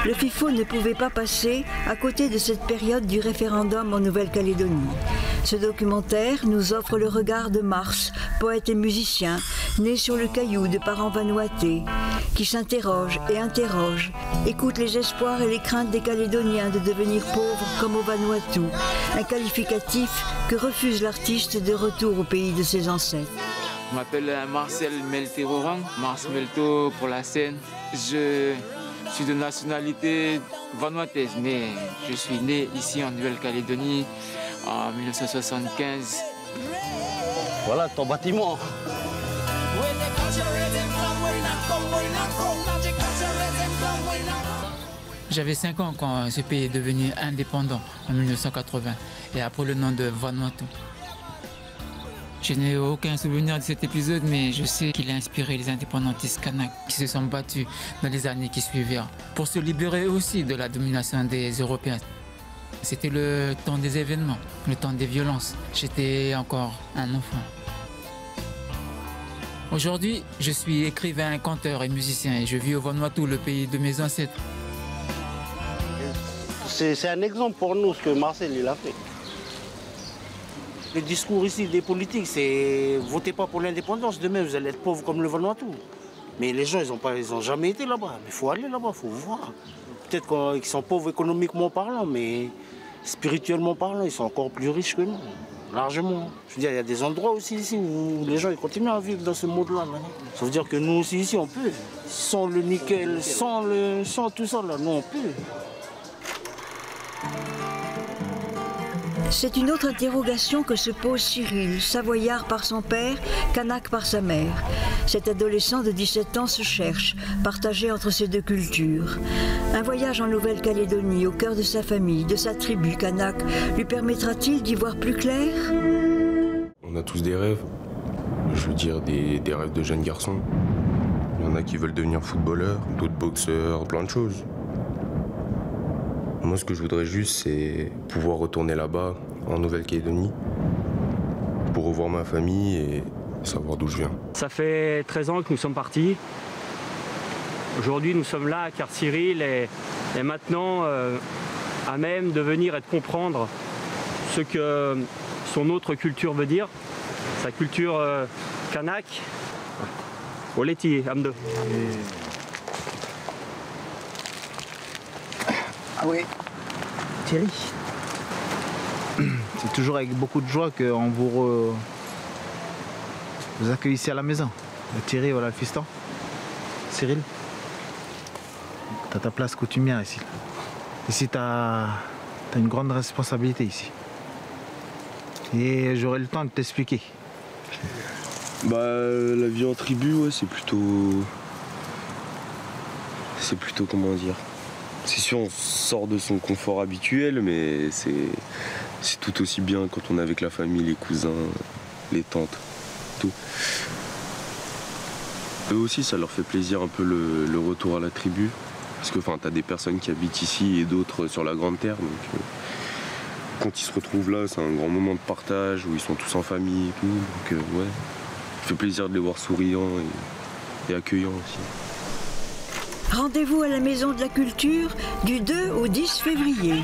Le FIFO ne pouvait pas passer à côté de cette période du référendum en Nouvelle-Calédonie. Ce documentaire nous offre le regard de Mars, poète et musicien, né sur le caillou de parents vanuatais, qui s'interroge et interroge, écoute les espoirs et les craintes des Calédoniens de devenir pauvres comme au Vanuatu, un qualificatif que refuse l'artiste de retour au pays de ses ancêtres. Je m'appelle Marcel Melterorang, Mars Melto pour la scène. Je suis de nationalité vanuataise, mais je suis né ici en Nouvelle-Calédonie en 1975. Voilà ton bâtiment. J'avais 5 ans quand ce pays est devenu indépendant en 1980 et a pris le nom de Vanuatu. Je n'ai aucun souvenir de cet épisode, mais je sais qu'il a inspiré les indépendantistes kanaks qui se sont battus dans les années qui suivirent pour se libérer aussi de la domination des Européens. C'était le temps des événements, le temps des violences. J'étais encore un enfant. Aujourd'hui, je suis écrivain, conteur et musicien et je vis au Vanuatu, le pays de mes ancêtres. C'est un exemple pour nous ce que Marcel il a fait. Le discours ici des politiques, c'est votez pas pour l'indépendance, demain vous allez être pauvre comme le Vanuatu. Mais les gens, ils ont jamais été là-bas. Mais il faut aller là-bas, il faut voir. Peut-être qu'ils sont pauvres économiquement parlant, mais spirituellement parlant, ils sont encore plus riches que nous, largement. Je veux dire, il y a des endroits aussi ici où les gens ils continuent à vivre dans ce monde-là. Ça veut dire que nous aussi ici, on peut. Sans le nickel, sans tout ça, là, nous on peut. C'est une autre interrogation que se pose Cyril, savoyard par son père, kanak par sa mère. Cet adolescent de 17 ans se cherche, partagé entre ces deux cultures. Un voyage en Nouvelle-Calédonie, au cœur de sa famille, de sa tribu kanak, lui permettra-t-il d'y voir plus clair? On a tous des rêves, je veux dire des rêves de jeunes garçons. Il y en a qui veulent devenir footballeurs, d'autres boxeurs, plein de choses. Moi, ce que je voudrais juste, c'est pouvoir retourner là-bas, en Nouvelle-Calédonie, pour revoir ma famille et savoir d'où je viens. Ça fait 13 ans que nous sommes partis. Aujourd'hui, nous sommes là car Cyril est maintenant à même de venir et de comprendre ce que son autre culture veut dire, sa culture kanak. Oleti, Amde. Ah oui, Thierry. C'est toujours avec beaucoup de joie qu'on vous accueille ici à la maison. Thierry, voilà le fiston. Cyril, tu as ta place coutumière ici. Ici, tu as une grande responsabilité ici. Et j'aurai le temps de t'expliquer. Bah, la vie en tribu, ouais, c'est plutôt comment dire. C'est sûr, on sort de son confort habituel, mais c'est tout aussi bien quand on est avec la famille, les cousins, les tantes, tout. Eux aussi, ça leur fait plaisir un peu le retour à la tribu. Parce que t'as des personnes qui habitent ici et d'autres sur la Grande Terre. Donc, quand ils se retrouvent là, c'est un grand moment de partage où ils sont tous en famille et tout. Donc ouais, ça fait plaisir de les voir souriants et accueillants aussi. Rendez-vous à la Maison de la Culture du 2 au 10 février.